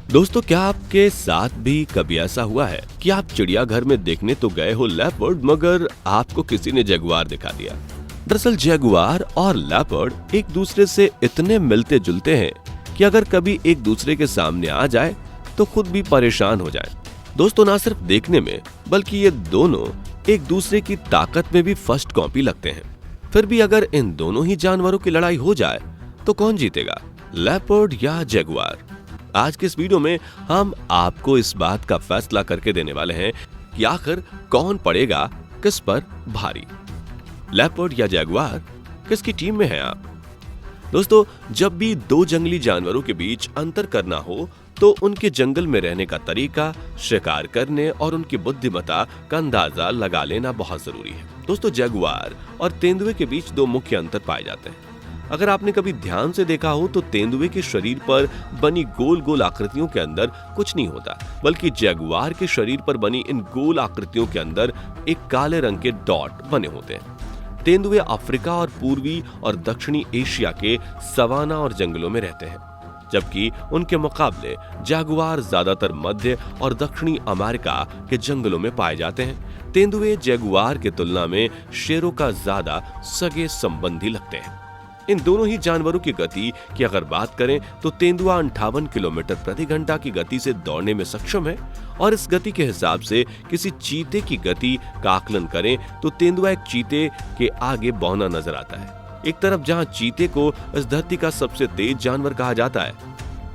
दोस्तों, क्या आपके साथ भी कभी ऐसा हुआ है कि आप चिड़ियाघर में देखने तो गए हो लेपर्ड, मगर आपको किसी ने जगुआर दिखा दिया। दरअसल जगुआर और लेपर्ड एक दूसरे से इतने मिलते जुलते हैं कि अगर कभी एक दूसरे के सामने आ जाए तो खुद भी परेशान हो जाए। दोस्तों, ना सिर्फ देखने में बल्कि ये दोनों एक दूसरे की ताकत में भी फर्स्ट कॉपी लगते हैं। फिर भी अगर इन दोनों ही जानवरों की लड़ाई हो जाए तो कौन जीतेगा, लेपर्ड या जगुआर? आज के इस वीडियो में हम आपको इस बात का फैसला करके देने वाले हैं कि आखिर कौन पड़ेगा किस पर भारी, लेपर्ड या जगुआर? किसकी टीम में हैं आप? दोस्तों, जब भी दो जंगली जानवरों के बीच अंतर करना हो तो उनके जंगल में रहने का तरीका, शिकार करने और उनकी बुद्धिमत्ता का अंदाजा लगा लेना बहुत जरूरी है। दोस्तों, जगुआर और तेंदुए के बीच दो मुख्य अंतर पाए जाते हैं। अगर आपने कभी ध्यान से देखा हो तो तेंदुए के शरीर पर बनी गोल गोल आकृतियों के अंदर कुछ नहीं होता, बल्कि जगुआर के शरीर पर बनी इन गोल आकृतियों के अंदर एक काले रंग के डॉट बने होते हैं। तेंदुए अफ्रीका और पूर्वी और दक्षिणी एशिया के सवाना और जंगलों में रहते हैं, जबकि उनके मुकाबले जगुआर ज्यादातर मध्य और दक्षिणी अमेरिका के जंगलों में पाए जाते हैं। तेंदुए जगुआर की तुलना में शेरों का ज्यादा सगे संबंधी लगते हैं। इन दोनों ही जानवरों की गति की अगर बात करें तो तेंदुआ 58 किलोमीटर प्रति घंटा की गति से दौड़ने में सक्षम है, और इस गति के हिसाब से किसी चीते की गति का आकलन करें तो तेंदुआ एक चीते के आगे बौना नजर आता है। एक तरफ जहां चीते को इस धरती का सबसे तेज जानवर कहा जाता है,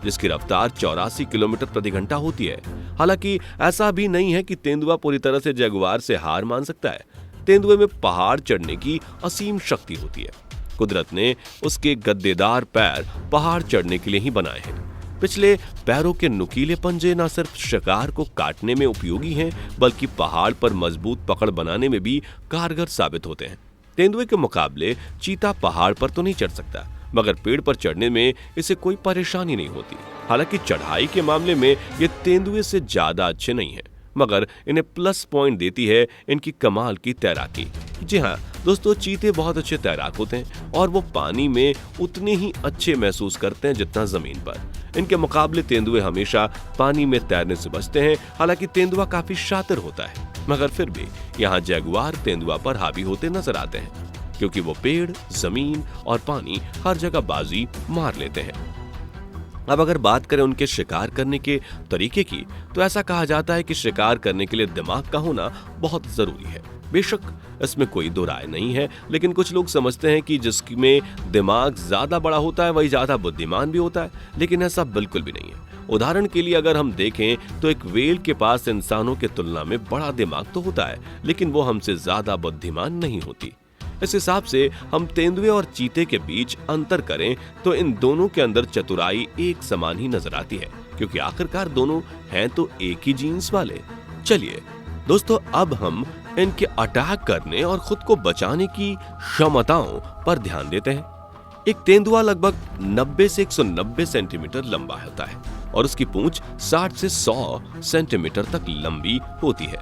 जिसकी रफ्तार 84 किलोमीटर प्रति घंटा होती है। हालांकि ऐसा भी नहीं है कि तेंदुआ पूरी तरह से जगुआर से हार मान सकता है। तेंदुए में पहाड़ चढ़ने की असीम शक्ति होती है। कुदरत ने उसके गद्देदार पैर पहाड़ चढ़ने के लिए ही बनाए हैं। पिछले पैरों के नुकीले पंजे न सिर्फ शिकार को काटने में उपयोगी हैं, बल्कि पहाड़ पर मजबूत पकड़ बनाने में भी कारगर साबित होते हैं। तेंदुए के मुकाबले चीता पहाड़ पर तो नहीं चढ़ सकता, मगर पेड़ पर चढ़ने में इसे कोई परेशानी नहीं होती। हालांकि चढ़ाई के मामले में ये तेंदुए से ज्यादा अच्छे नहीं हैं, मगर इन्हें प्लस पॉइंट देती है इनकी कमाल की तैराकी। जी हाँ दोस्तों, चीते बहुत अच्छे तैराक होते हैं और वो पानी में उतने ही अच्छे महसूस करते हैं जितना जमीन पर। इनके मुकाबले तेंदुए हमेशा पानी में तैरने से बचते हैं। हालांकि तेंदुआ काफी शातिर होता है, मगर फिर भी यहाँ जगुआर तेंदुआ पर हावी होते नजर आते हैं, क्योंकि वो पेड़, जमीन और पानी हर जगह बाजी मार लेते हैं। अब अगर बात करें उनके शिकार करने के तरीके की, तो ऐसा कहा जाता है कि शिकार करने के लिए दिमाग का होना बहुत जरूरी है। बेशक इसमें कोई दो राय नहीं है, लेकिन कुछ लोग समझते हैं कि जिसमें दिमाग ज्यादा बड़ा होता है वही ज्यादा बुद्धिमान भी होता है, लेकिन ऐसा बिल्कुल भी नहीं है। उदाहरण के लिए अगर हम देखें तो एक व्हेल के पास इंसानों की तुलना में बड़ा दिमाग तो होता है, लेकिन वो हमसे ज्यादा बुद्धिमान नहीं होती। इस हिसाब से हम तेंदुए और चीते के बीच अंतर करें तो इन दोनों के अंदर चतुराई एक समान ही नजर आती है, क्योंकि आखिरकार दोनों हैं तो एक ही जीन्स वाले। चलिए दोस्तों, अब हम इनके अटैक करने और खुद को बचाने की क्षमताओं पर ध्यान देते हैं। एक तेंदुआ लगभग 90 से 190 सेंटीमीटर लंबा होता है और उसकी पूंछ 60 से 100 सेंटीमीटर तक लंबी होती है।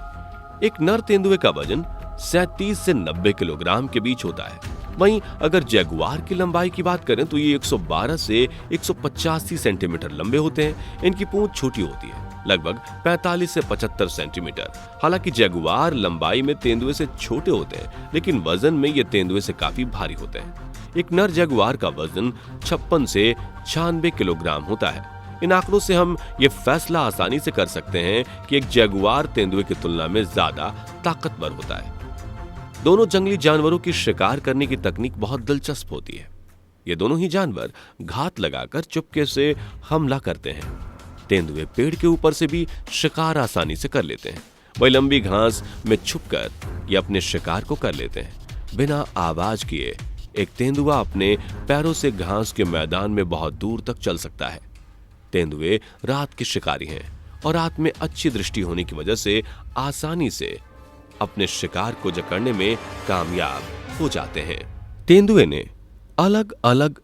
एक नर तेंदुए का वजन 37 से 90 किलोग्राम के बीच होता है। वहीं अगर जगुआर की लंबाई की बात करें तो ये 112 से 185 सेंटीमीटर लंबे होते हैं। इनकी पूंछ छोटी होती है, लगभग 45 से 75 सेंटीमीटर। हालांकि जगुआर लंबाई में तेंदुए से छोटे होते हैं, लेकिन वजन में ये तेंदुए से काफी भारी होते हैं। एक नर जगुआर का वजन 56 से 96 किलोग्राम होता है। इन आंकड़ों से हम ये फैसला आसानी से कर सकते हैं कि एक जगुआर तेंदुए की तुलना में ज्यादा ताकतवर होता है। दोनों जंगली जानवरों की शिकार करने की तकनीक बहुत दिलचस्प होती है। ये दोनों ही जानवर घात लगाकर चुपके से हमला करते हैं। तेंदुए पेड़ के ऊपर से भी शिकार आसानी से कर लेते हैं, वही लंबी घास में छुपकर ये अपने शिकार को कर लेते हैं। बिना आवाज किए एक तेंदुआ अपने पैरों से घास के मैदान में बहुत दूर तक चल सकता है। तेंदुए रात के शिकारी हैं और रात में अच्छी दृष्टि होने की वजह से आसानी से अपने शिकार को जकड़ने में कामयाब हो जाते हैं। तेंदुए ने अलग अलग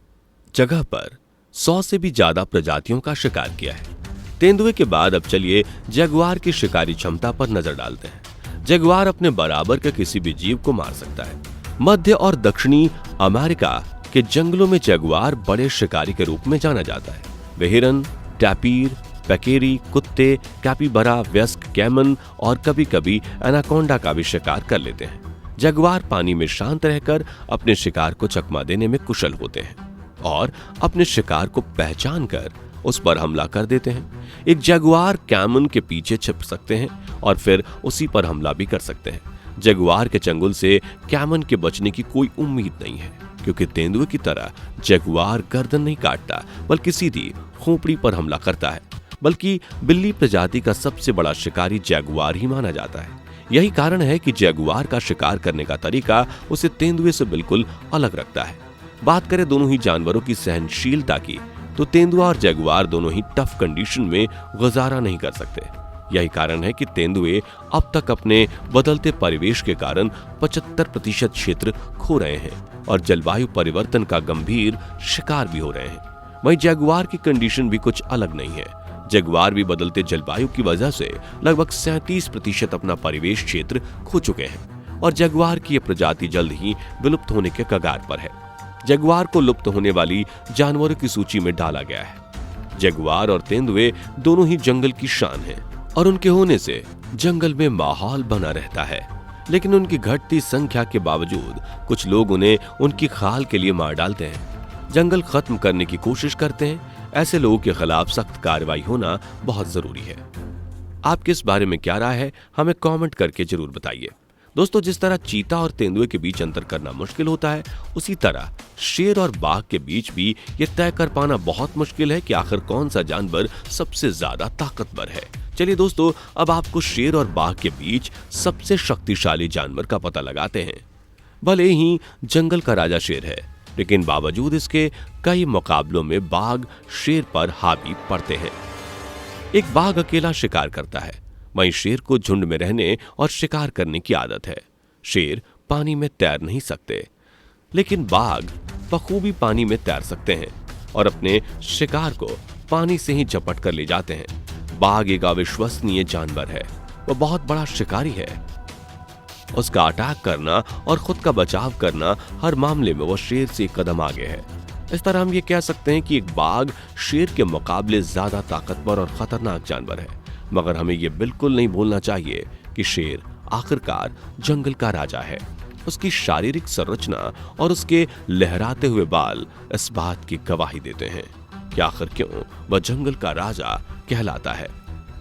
जगह पर 100 से भी ज्यादा प्रजातियों का शिकार किया है। तेंदुए के बाद अब चलिए जगुआर की शिकारी क्षमता पर नजर डालते हैं। जगुआर अपने बराबर के किसी भी जीव को मार सकता है। मध्य और दक्षिणी अमेरिका के जंगलों में जगुआर बड़े शिकारी के रूप में जाना जाता है। वे हिरन, टैपीर, पेकेरी, कुत्ते, कैपिबरा, वयस्क कैमन और कभी कभी एनाकोंडा का भी शिकार कर लेते हैं। जगुआर पानी में शांत रहकर अपने शिकार को चकमा देने में कुशल होते हैं और अपने शिकार को पहचान कर उस पर हमला कर देते हैं। एक जगुआर कैमन के पीछे छिप सकते हैं और फिर उसी पर हमला भी कर सकते हैं। जगुआर के चंगुल से कैमन के बचने की कोई उम्मीद नहीं है, क्योंकि तेंदुए की तरह जगुआर गर्दन नहीं काटता बल्कि सीधी खोपड़ी पर हमला करता है। बल्कि बिल्ली प्रजाति का सबसे बड़ा शिकारी जगुआर ही माना जाता है। यही कारण है कि जगुआर का शिकार करने का तरीका उसे तेंदुए से बिल्कुल अलग रखता है। बात करें दोनों ही जानवरों की सहनशीलता की, तो तेंदुआ और जगुआर दोनों ही टफ कंडीशन में गुजारा नहीं कर सकते। यही कारण है कि तेंदुए अब तक अपने बदलते परिवेश के कारण 75% क्षेत्र खो रहे हैं और जलवायु परिवर्तन का गंभीर शिकार भी हो रहे हैं। वहीं जगुआर की कंडीशन भी कुछ अलग नहीं है। जगुआर भी बदलते जलवायु की वजह से लगभग 37% अपना परिवेश क्षेत्र खो चुके हैं और जगुआर की यह प्रजाति जल्द ही विलुप्त होने के कगार पर है। जगुआर को लुप्त होने वाली जानवरों की सूची में डाला गया है। जगुआर और तेंदुए दोनों ही जंगल की शान हैं और उनके होने से जंगल में माहौल बना रहता है। लेकिन उनकी घटती संख्या के बावजूद कुछ लोग उन्हें उनकी खाल के लिए मार डालते हैं, जंगल खत्म करने की कोशिश करते हैं। ऐसे लोगों के खिलाफ सख्त कार्रवाई होना बहुत जरूरी है। आपकी इस बारे में क्या राय है, हमें कमेंट करके जरूर बताइए। दोस्तों, जिस तरह चीता और तेंदुए के बीच अंतर करना मुश्किल होता है, उसी तरह शेर और बाघ के बीच भी ये तय कर पाना बहुत मुश्किल है कि आखिर कौन सा जानवर सबसे ज्यादा ताकतवर है। चलिए दोस्तों, अब आपको शेर और बाघ के बीच सबसे शक्तिशाली जानवर का पता लगाते हैं। भले ही जंगल का राजा शेर है, लेकिन बावजूद इसके कई मुकाबलों में बाघ शेर पर हावी पड़ते हैं। एक बाघ अकेला शिकार करता है, वहीं शेर को झुंड में रहने और शिकार करने की आदत है। शेर पानी में तैर नहीं सकते, लेकिन बाघ बखूबी पानी में तैर सकते हैं और अपने शिकार को पानी से ही झपट कर ले जाते हैं। बाघ एक अविश्वसनीय जानवर है, वह बहुत बड़ा शिकारी है। उसका अटैक करना और खुद का बचाव करना हर मामले में वह शेर से एक कदम आगे है। इस तरह हम ये कह सकते हैं कि एक बाघ शेर के मुकाबले ज्यादा ताकतवर और खतरनाक जानवर है। मगर हमें ये बिल्कुल नहीं भूलना चाहिए कि शेर आखिरकार जंगल का राजा है। उसकी शारीरिक संरचना और उसके लहराते हुए बाल इस बात की गवाही देते हैं कि आखिर क्यों वह जंगल का राजा कहलाता है।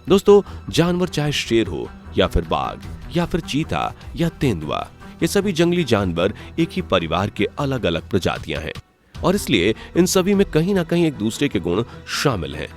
दोस्तों, जानवर चाहे शेर हो या फिर बाघ या फिर चीता या तेंदुआ, ये सभी जंगली जानवर एक ही परिवार के अलग अलग प्रजातियां हैं और इसलिए इन सभी में कहीं ना कहीं एक दूसरे के गुण शामिल हैं।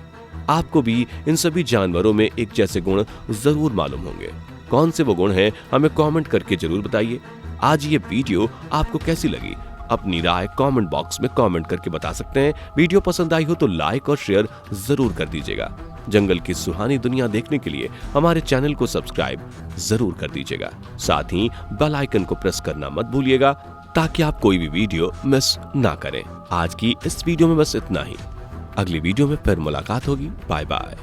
आपको भी इन सभी जानवरों में एक जैसे गुण जरूर मालूम होंगे। कौन से वो गुण हैं, हमें कमेंट करके जरूर बताइए। आज ये वीडियो आपको कैसी लगी, अपनी राय कमेंट बॉक्स में कमेंट करके बता सकते हैं। वीडियो पसंद आई हो तो लाइक और शेयर जरूर कर दीजिएगा। जंगल की सुहानी दुनिया देखने के लिए हमारे चैनल को सब्सक्राइब जरूर कर दीजिएगा। साथ ही बेल आइकन को प्रेस करना मत भूलिएगा ताकि आप कोई भी वीडियो मिस ना करें। आज की इस वीडियो में बस इतना ही। अगली वीडियो में फिर मुलाकात होगी। Bye bye.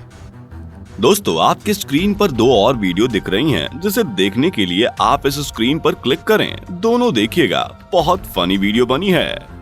दोस्तों, आपके स्क्रीन पर 2 और वीडियो दिख रही हैं, जिसे देखने के लिए आप इस स्क्रीन पर क्लिक करें। दोनों देखिएगा, बहुत फनी वीडियो बनी है।